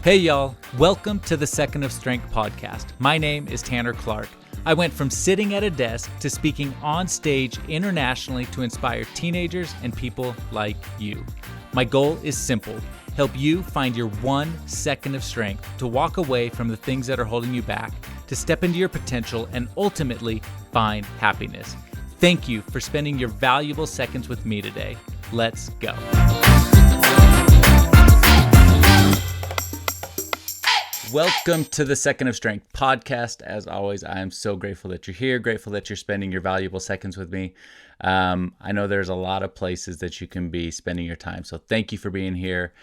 Hey y'all, welcome to the Second of Strength podcast. My name is Tanner Clark. I went from sitting at a desk to speaking on stage internationally to inspire teenagers and people like you. My goal is simple: help you find your 1 second of strength to walk away from the things that are holding you back, to step into your potential, and ultimately find happiness. Thank you for spending your valuable seconds with me today. Let's go. Welcome to the Second of Strength podcast. As always, I am so grateful that you're here, grateful that you're spending your valuable seconds with me. I know there's a lot of places that you can be spending your time, so thank you for being here.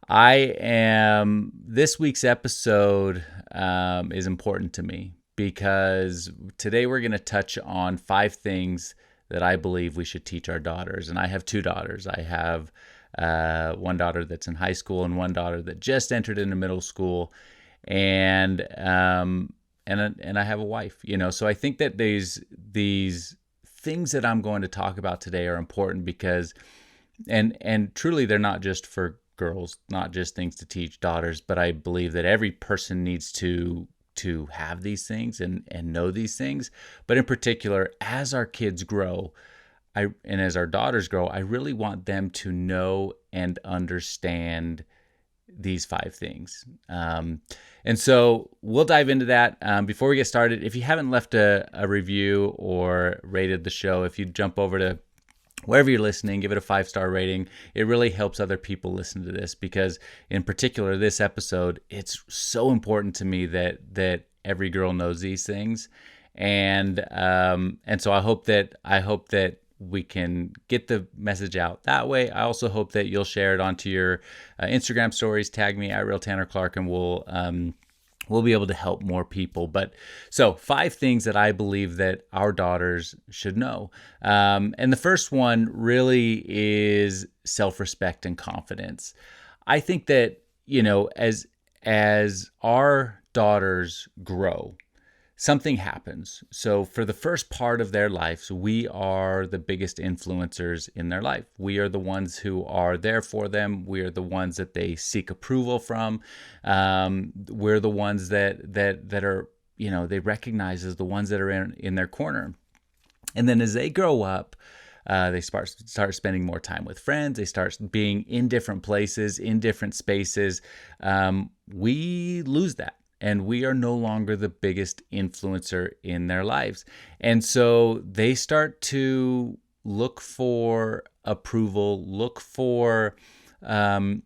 This week's episode is important to me because today we're going to touch on 5 things that I believe we should teach our daughters. And I have 2 daughters. I have one daughter that's in high school and one daughter that just entered into middle school, and I have a wife. So I think that these things that I'm going to talk about today are important because, and truly, they're not just for girls, not just things to teach daughters, but I believe that every person needs to have these things and know these things. But in particular, as our kids grow, and as our daughters grow, I really want them to know and understand these 5 things. And so we'll dive into that. Before we get started, if you haven't left a review or rated the show, if you jump over to wherever you're listening, give it a 5-star rating. It really helps other people listen to this because, in particular, this episode, it's so important to me that every girl knows these things. And so I hope that we can get the message out that way. I also hope that you'll share it onto your Instagram stories, tag me at Real Tanner Clark, and we'll be able to help more people. But so 5 things that I believe that our daughters should know. And the first one really is self-respect and confidence. I think that, as our daughters grow, something happens. So for the first part of their lives, we are the biggest influencers in their life. We are the ones who are there for them. We are the ones that they seek approval from. We're the ones that are, they recognize as the ones that are in their corner. And then as they grow up, they start spending more time with friends. They start being in different places, in different spaces. We lose that. And we are no longer the biggest influencer in their lives. And so they start to look for approval, look for, they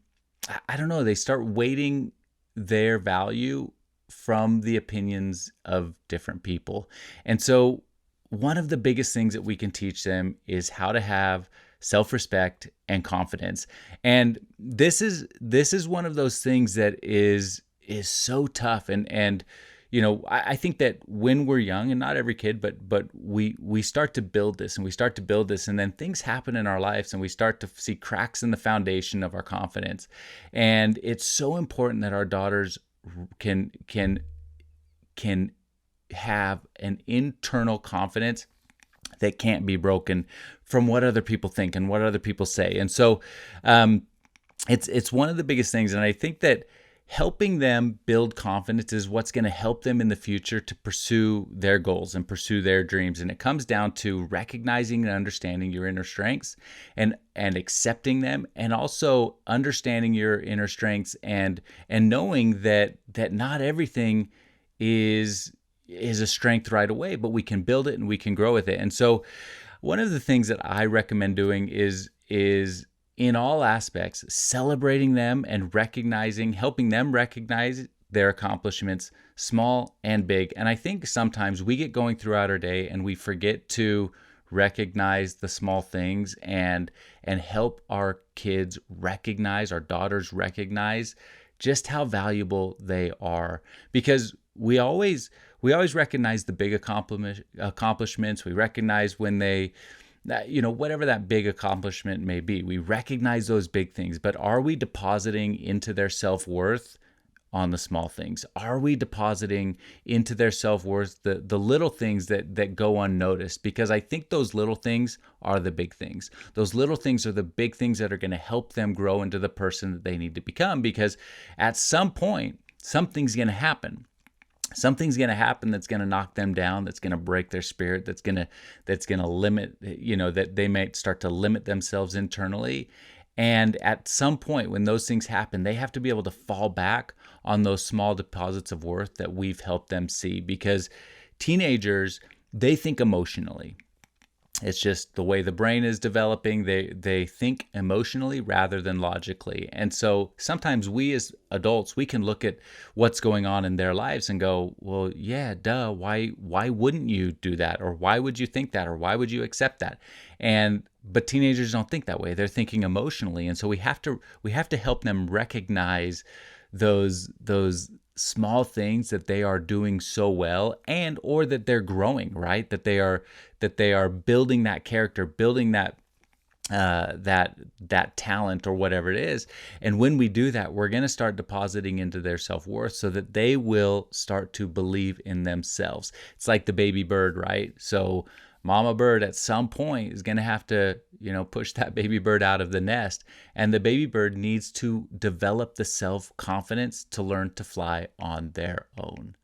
start weighting their value from the opinions of different people. And so one of the biggest things that we can teach them is how to have self-respect and confidence. And this is one of those things that is so tough. And I think that when we're young, and not every kid, but we start to build this and then things happen in our lives and we start to see cracks in the foundation of our confidence. And it's so important that our daughters can have an internal confidence that can't be broken from what other people think and what other people say. And so it's one of the biggest things. And I think that helping them build confidence is what's going to help them in the future to pursue their goals and pursue their dreams. And it comes down to recognizing and understanding your inner strengths and accepting them, and also understanding your inner strengths and knowing that not everything is a strength right away, but we can build it and we can grow with it. And so one of the things that I recommend doing is in all aspects, celebrating them and helping them recognize their accomplishments, small and big. And I think sometimes we get going throughout our day and we forget to recognize the small things and help our kids recognize, our daughters recognize just how valuable they are. Because we always recognize the big accomplishments. We recognize when they, whatever that big accomplishment may be, we recognize those big things, but are we depositing into their self-worth on the small things? Are we depositing into their self-worth the little things that go unnoticed? Because I think those little things are the big things. Those little things are the big things that are going to help them grow into the person that they need to become, because at some point, something's going to happen. Something's going to happen that's going to knock them down, that's going to break their spirit, that's going to limit, that they might start to limit themselves internally. And at some point when those things happen, they have to be able to fall back on those small deposits of worth that we've helped them see, because teenagers, they think emotionally. It's just the way the brain is developing. They think emotionally rather than logically. And so sometimes we as adults, we can look at what's going on in their lives and go, well, yeah, duh, why wouldn't you do that? Or why would you think that? Or why would you accept that? But teenagers don't think that way. They're thinking emotionally. And so we have to help them recognize those small things that they are doing so well, and or that they're growing, right? That they are building that character, building that talent or whatever it is. And when we do that, we're going to start depositing into their self-worth so that they will start to believe in themselves. It's like the baby bird, right? So mama bird at some point is going to have to, push that baby bird out of the nest. And the baby bird needs to develop the self-confidence to learn to fly on their own.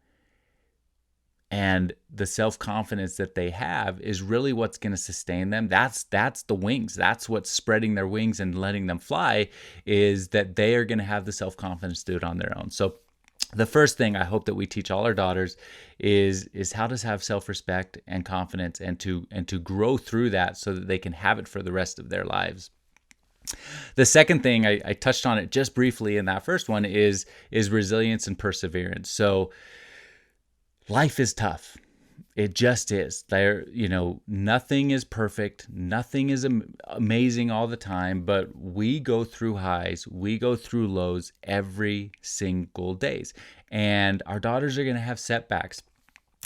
And the self-confidence that they have is really what's going to sustain them. That's the wings. That's what's spreading their wings and letting them fly, is that they are going to have the self-confidence to do it on their own. So the first thing I hope that we teach all our daughters is how to have self-respect and confidence, and to grow through that so that they can have it for the rest of their lives. The second thing, I touched on it just briefly in that first one, is resilience and perseverance. So life is tough. It just is. Nothing is perfect. Nothing is amazing all the time, but we go through highs, we go through lows every single day. And our daughters are going to have setbacks.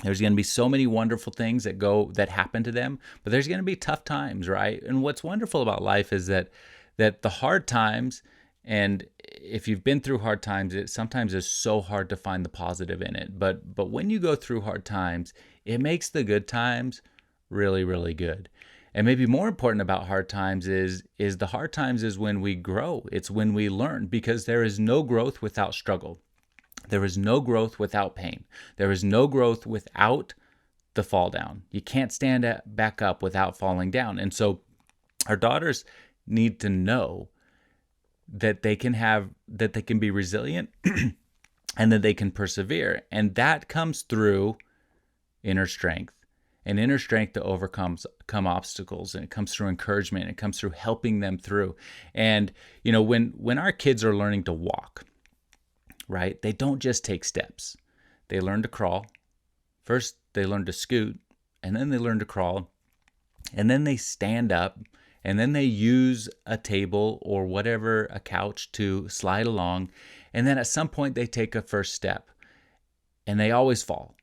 There's going to be so many wonderful things that happen to them, but there's going to be tough times, right? And what's wonderful about life is that the hard times, and if you've been through hard times, it sometimes is so hard to find the positive in it. But when you go through hard times, it makes the good times really, really good. And maybe more important about hard times is the hard times is when we grow. It's when we learn, because there is no growth without struggle. There is no growth without pain. There is no growth without the fall down. You can't stand back up without falling down. And so our daughters need to know that they can be resilient and that they can persevere. And that comes through inner strength, and inner strength to overcome obstacles. And it comes through encouragement. It comes through helping them through. And, when our kids are learning to walk, right, they don't just take steps. They learn to crawl. First, they learn to scoot, and then they learn to crawl, and then they stand up, and then they use a table or whatever, a couch, to slide along. And then at some point they take a first step, and they always fall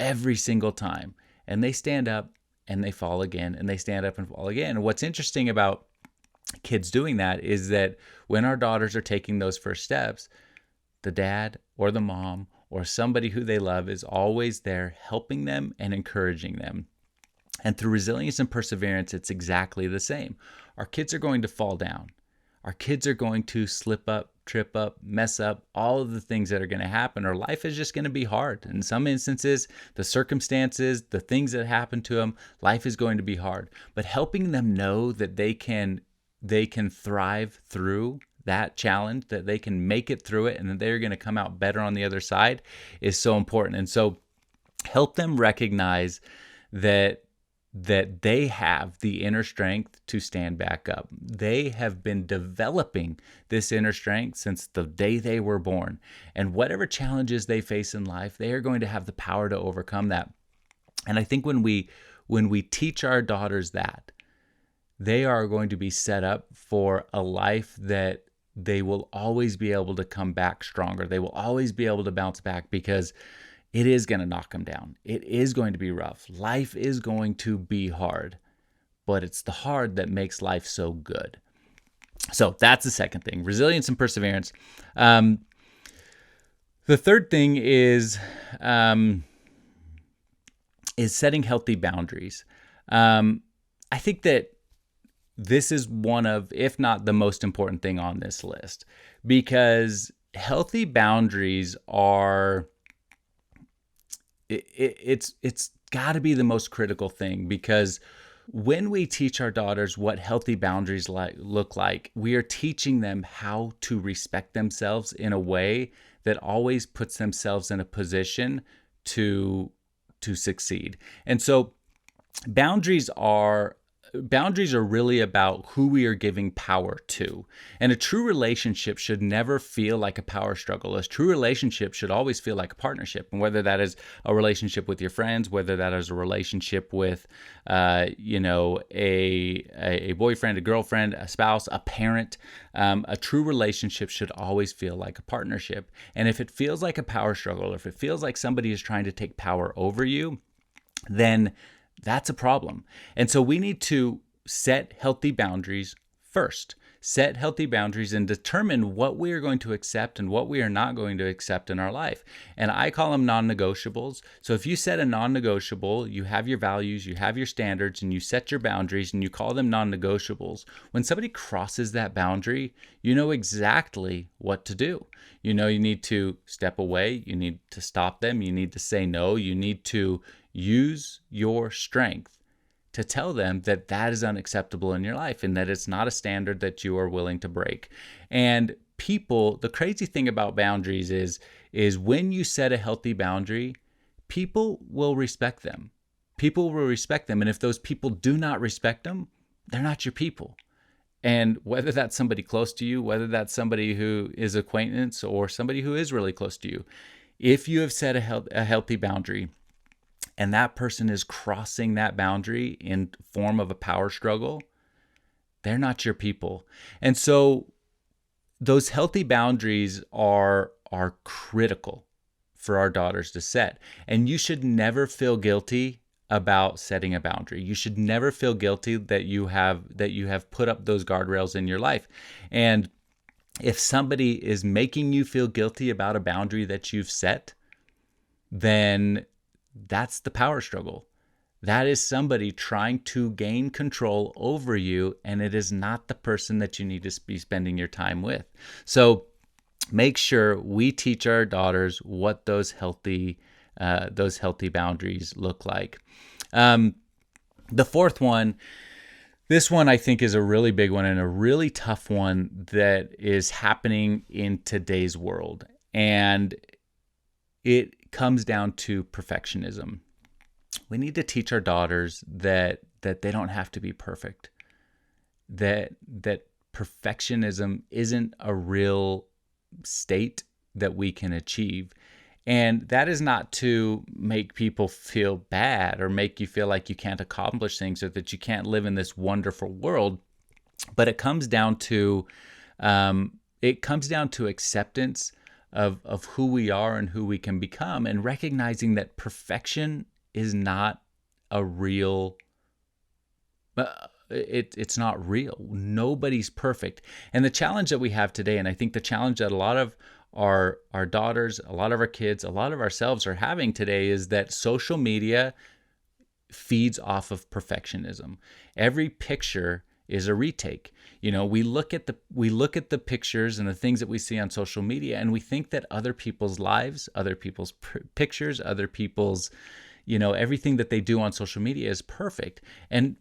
every single time. And they stand up and they fall again, and they stand up and fall again. And what's interesting about kids doing that is that when our daughters are taking those first steps, the dad or the mom or somebody who they love is always there helping them and encouraging them. And through resilience and perseverance, it's exactly the same. Our kids are going to fall down. Our kids are going to slip up, trip up, mess up, all of the things that are going to happen. Or life is just going to be hard. In some instances, the circumstances, the things that happen to them, life is going to be hard. But helping them know that they can thrive through that challenge, that they can make it through it, and that they're going to come out better on the other side is so important. And so help them recognize that they have the inner strength to stand back up. They have been developing this inner strength since the day they were born. And whatever challenges they face in life, they are going to have the power to overcome that. And I think when we teach our daughters that, they are going to be set up for a life that they will always be able to come back stronger. They will always be able to bounce back, because it is going to knock them down. It is going to be rough. Life is going to be hard, but it's the hard that makes life so good. So that's the second thing, resilience and perseverance. The third thing is setting healthy boundaries. I think that this is one of, if not the most important thing on this list, because healthy boundaries are, it's got to be the most critical thing, because when we teach our daughters what healthy boundaries look like, we are teaching them how to respect themselves in a way that always puts themselves in a position to succeed. And so boundaries are really about who we are giving power to. And a true relationship should never feel like a power struggle. A true relationship should always feel like a partnership. And whether that is a relationship with your friends, whether that is a relationship with, a boyfriend, a girlfriend, a spouse, a parent, a true relationship should always feel like a partnership. And if it feels like a power struggle, or if it feels like somebody is trying to take power over you, then that's a problem. And so we need to set healthy boundaries first. Set healthy boundaries and determine what we are going to accept and what we are not going to accept in our life. And I call them non-negotiables. So if you set a non-negotiable, you have your values, you have your standards, and you set your boundaries and you call them non-negotiables. When somebody crosses that boundary, you know exactly what to do. You know you need to step away, you need to stop them, you need to say no, you need to use your strength to tell them that that is unacceptable in your life and that it's not a standard that you are willing to break. And the crazy thing about boundaries is when you set a healthy boundary, people will respect them. People will respect them. And if those people do not respect them, they're not your people. And whether that's somebody close to you, whether that's somebody who is acquaintance or somebody who is really close to you, if you have set a healthy boundary, and that person is crossing that boundary in form of a power struggle, they're not your people. And so those healthy boundaries are critical for our daughters to set. And you should never feel guilty about setting a boundary. You should never feel guilty that you have put up those guardrails in your life. And if somebody is making you feel guilty about a boundary that you've set, then that's the power struggle. That is somebody trying to gain control over you, and it is not the person that you need to be spending your time with. So make sure we teach our daughters what those healthy boundaries look like. The fourth one, this one I think is a really big one and a really tough one that is happening in today's world. And it comes down to perfectionism. We need to teach our daughters that they don't have to be perfect. That perfectionism isn't a real state that we can achieve. And that is not to make people feel bad or make you feel like you can't accomplish things or that you can't live in this wonderful world. But it comes down to acceptance of who we are and who we can become, and recognizing that perfection is not a real, it's not real. Nobody's perfect. And the challenge that we have today, and I think the challenge that a lot of our daughters, a lot of our kids, a lot of ourselves are having today, is that social media feeds off of perfectionism. Every picture is a retake. You know, we look at the pictures and the things that we see on social media, and we think that other people's lives, other people's pictures, other people's, everything that they do on social media is perfect. And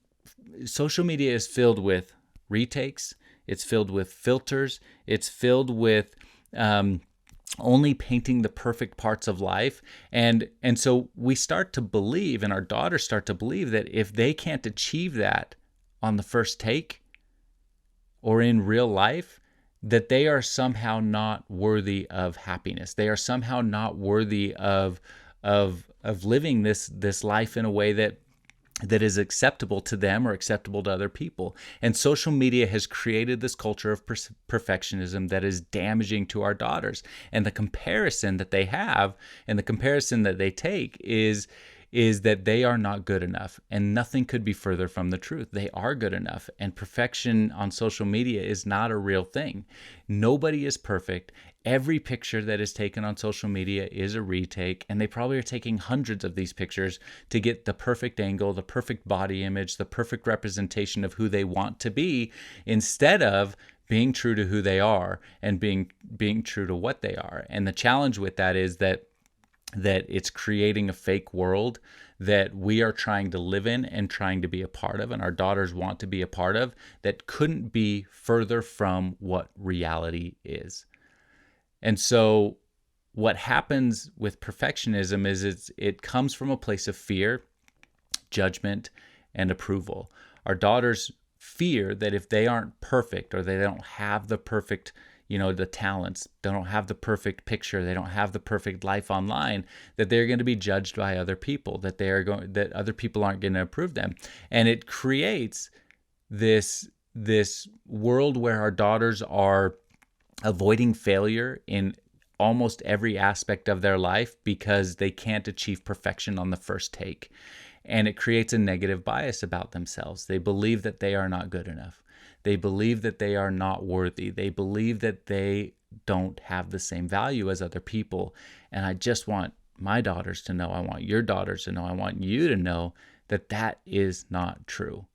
social media is filled with retakes. It's filled with filters. It's filled with only painting the perfect parts of life. And so we start to believe, and our daughters start to believe, that if they can't achieve that on the first take or in real life, that they are somehow not worthy of happiness. They are somehow not worthy of living this life in a way that is acceptable to them or acceptable to other people. And social media has created this culture of perfectionism that is damaging to our daughters. And the comparison that they have and the comparison that they take is is that they are not good enough, and nothing could be further from the truth. They are good enough, and perfection on social media is not a real thing. Nobody is perfect. Every picture that is taken on social media is a retake, and they probably are taking hundreds of these pictures to get the perfect angle, the perfect body image, the perfect representation of who they want to be, instead of being true to who they are and being true to what they are. And the challenge with that is that it's creating a fake world that we are trying to live in and trying to be a part of, and our daughters want to be a part of, that couldn't be further from what reality is. And so what happens with perfectionism is it comes from a place of fear, judgment, and approval. Our daughters fear that if they aren't perfect, or they don't have the perfect, the talents, they don't have the perfect picture, they don't have the perfect life online, that they're going to be judged by other people, that other people aren't going to approve them. And it creates this world where our daughters are avoiding failure in almost every aspect of their life because they can't achieve perfection on the first take. And it creates a negative bias about themselves. They believe that they are not good enough. They believe that they are not worthy. They believe that they don't have the same value as other people. And I just want my daughters to know, I want your daughters to know, I want you to know that that is not true.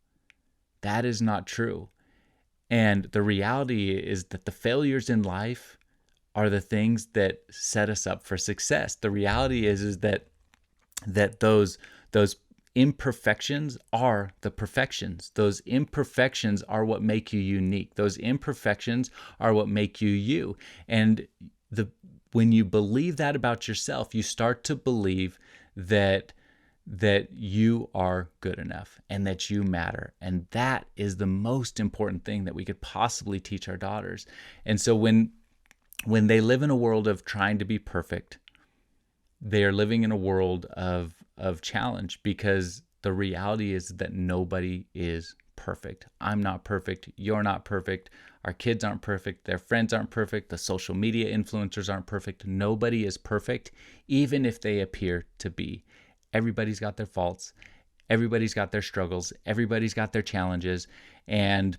That is not true. And the reality is that the failures in life are the things that set us up for success. The reality is that those imperfections are the perfections. Those imperfections are what make you unique. Those imperfections are what make you you. And when you believe that about yourself, you start to believe that you are good enough and that you matter. And that is the most important thing that we could possibly teach our daughters. And so when they live in a world of trying to be perfect, they are living in a world of challenge, because the reality is that nobody is perfect. I'm not perfect. You're not perfect. Our kids aren't perfect. Their friends aren't perfect. The social media influencers aren't perfect. Nobody is perfect, even if they appear to be. Everybody's got their faults. Everybody's got their struggles. Everybody's got their challenges. And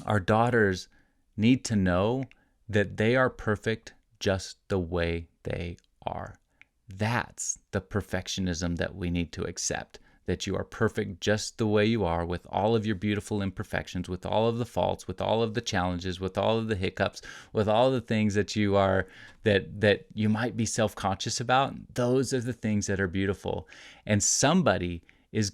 our daughters need to know that they are perfect just the way they are. That's the perfectionism that we need to accept, that you are perfect just the way you are, with all of your beautiful imperfections, with all of the faults, with all of the challenges, with all of the hiccups, with all of the things that you are, that you might be self-conscious about. Those are the things that are beautiful. And somebody is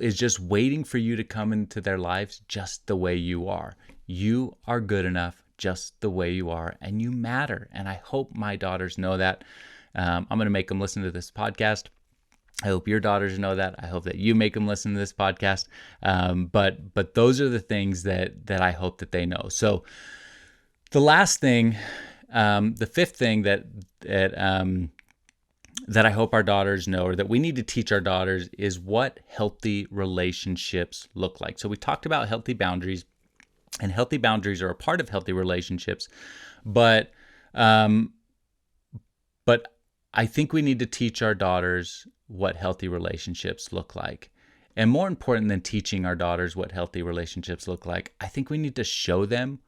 just waiting for you to come into their lives just the way you are. You are good enough just the way you are, and you matter. And I hope my daughters know that. I'm going to make them listen to this podcast. I hope your daughters know that. I hope that you make them listen to this podcast. But those are the things that I hope that they know. So the last thing, the fifth thing that I hope our daughters know, or that we need to teach our daughters, is what healthy relationships look like. So we talked about healthy boundaries. And healthy boundaries are a part of healthy relationships, but I think we need to teach our daughters what healthy relationships look like. And more important than teaching our daughters what healthy relationships look like, I think we need to show them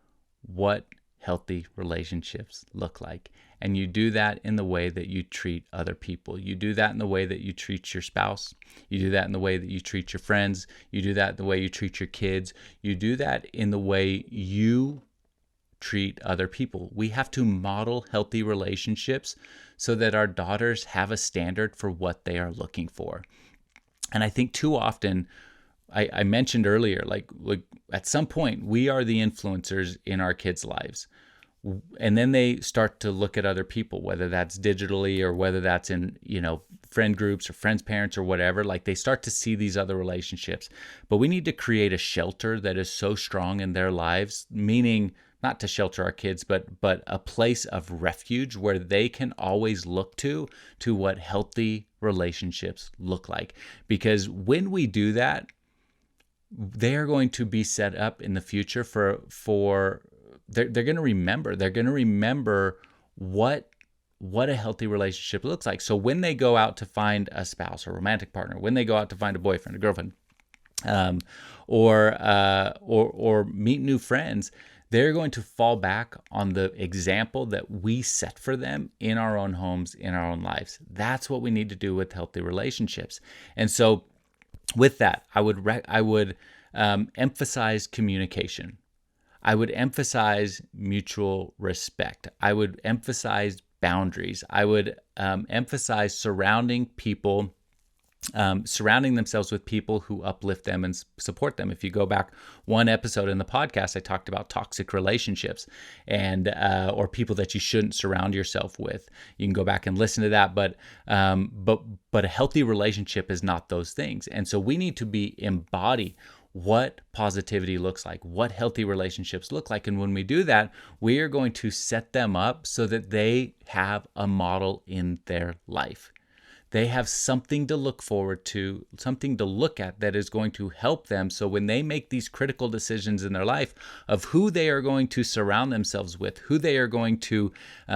what healthy relationships look like. And you do that in the way that you treat other people. You do that in the way that you treat your spouse. You do that in the way that you treat your friends. You do that in the way you treat your kids. You do that in the way you treat other people. We have to model healthy relationships so that our daughters have a standard for what they are looking for. And I think too often, I mentioned earlier, like at some point, we are the influencers in our kids' lives. And then they start to look at other people, whether that's digitally or whether that's in, friend groups or friends' parents or whatever. Like, they start to see these other relationships. But we need to create a shelter that is so strong in their lives, meaning not to shelter our kids, but a place of refuge where they can always look to what healthy relationships look like. Because when we do that, they are going to be set up in the future for they're going to remember. They're going to remember what what a healthy relationship looks like. So when they go out to find a spouse or romantic partner, when they go out to find a boyfriend, a girlfriend, um, or meet new friends, they're going to fall back on the example that we set for them in our own homes, in our own lives. That's what we need to do with healthy relationships. And so, with that, I would emphasize communication. I would emphasize mutual respect. I would emphasize boundaries. I would emphasize surrounding themselves with people who uplift them and support them. If you go back one episode in the podcast, I talked about toxic relationships and or people that you shouldn't surround yourself with. You can go back and listen to that, but a healthy relationship is not those things. And so we need to embody what positivity looks like, what healthy relationships look like. And when we do that, we are going to set them up so that they have a model in their life. They have something to look forward to, something to look at that is going to help them. So when they make these critical decisions in their life of who they are going to surround themselves with, who they are going to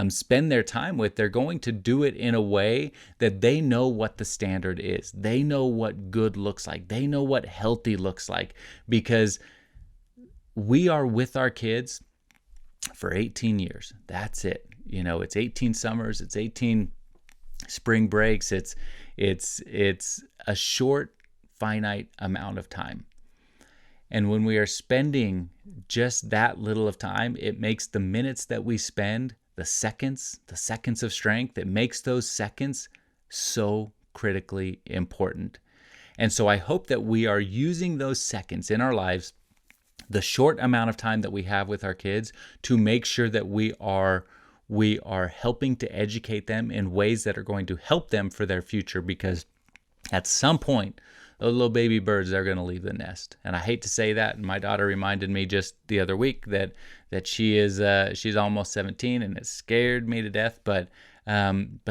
spend their time with, they're going to do it in a way that they know what the standard is. They know what good looks like. They know what healthy looks like, because we are with our kids for 18 years. That's it. It's 18 summers. It's 18 spring breaks. It's a short, finite amount of time. And when we are spending just that little of time, it makes the minutes that we spend, the seconds of strength, it makes those seconds so critically important. And so I hope that we are using those seconds in our lives, the short amount of time that we have with our kids, to make sure that we are helping to educate them in ways that are going to help them for their future, because at some point, those little baby birds are going to leave the nest. And I hate to say that. And my daughter reminded me just the other week that she's almost 17, and it scared me to death. But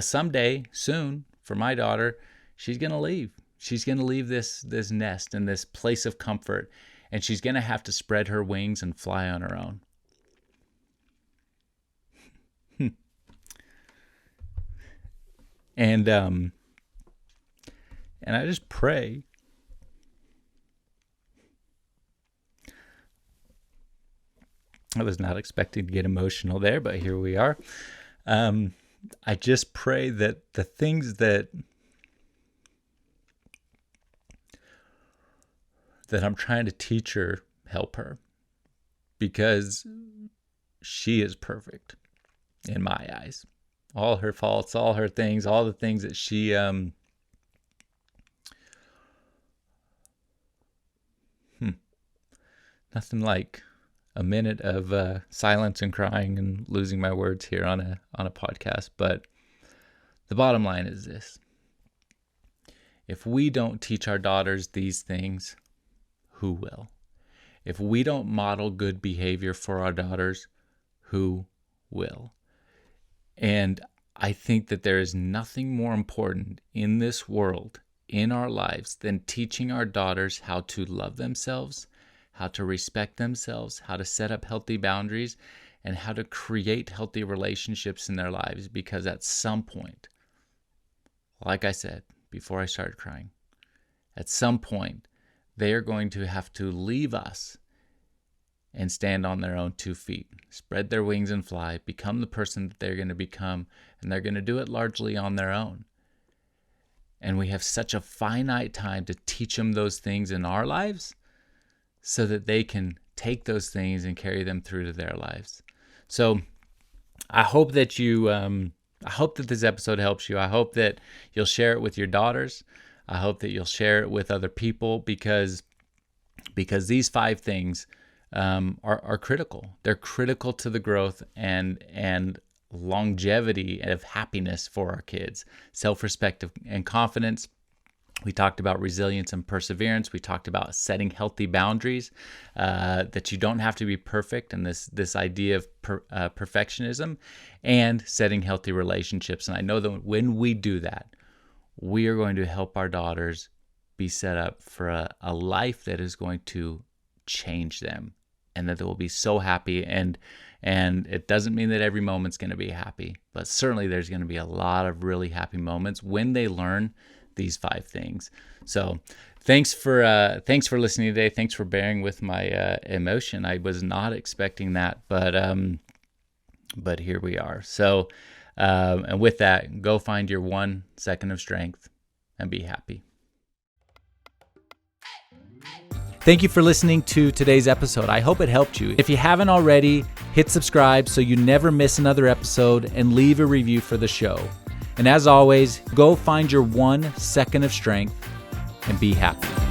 someday, soon, for my daughter, she's going to leave. She's going to leave this nest and this place of comfort, and she's going to have to spread her wings and fly on her own. And I just pray I was not expecting to get emotional there, but here we are. I just pray that the things that I'm trying to teach her help her, because she is perfect in my eyes. All her faults, all her things, all the things that she nothing like a minute of silence and crying and losing my words here on a podcast. But the bottom line is this: if we don't teach our daughters these things, who will? If we don't model good behavior for our daughters, who will? And I think that there is nothing more important in this world, in our lives, than teaching our daughters how to love themselves, how to respect themselves, how to set up healthy boundaries, and how to create healthy relationships in their lives. Because at some point, like I said before I started crying, at some point, they are going to have to leave us and stand on their own 2 feet, spread their wings and fly, become the person that they're going to become, and they're going to do it largely on their own. And we have such a finite time to teach them those things in our lives so that they can take those things and carry them through to their lives. So I hope that this episode helps you. I hope that you'll share it with your daughters. I hope that you'll share it with other people, because these 5 things are critical. They're critical to the growth and longevity of happiness for our kids. Self-respect and confidence. We talked about resilience and perseverance. We talked about setting healthy boundaries, that you don't have to be perfect, and this idea of perfectionism, and setting healthy relationships. And I know that when we do that, we are going to help our daughters be set up for a life that is going to change them and that they will be so happy. And it doesn't mean that every moment's going to be happy, but certainly there's going to be a lot of really happy moments when they learn these 5 things. So thanks for listening today. Thanks for bearing with my emotion. I was not expecting that, but here we are. So and with that, go find your 1 second of strength and be happy. Thank you for listening to today's episode. I hope it helped you. If you haven't already, hit subscribe so you never miss another episode, and leave a review for the show. And as always, go find your 1 second of strength and be happy.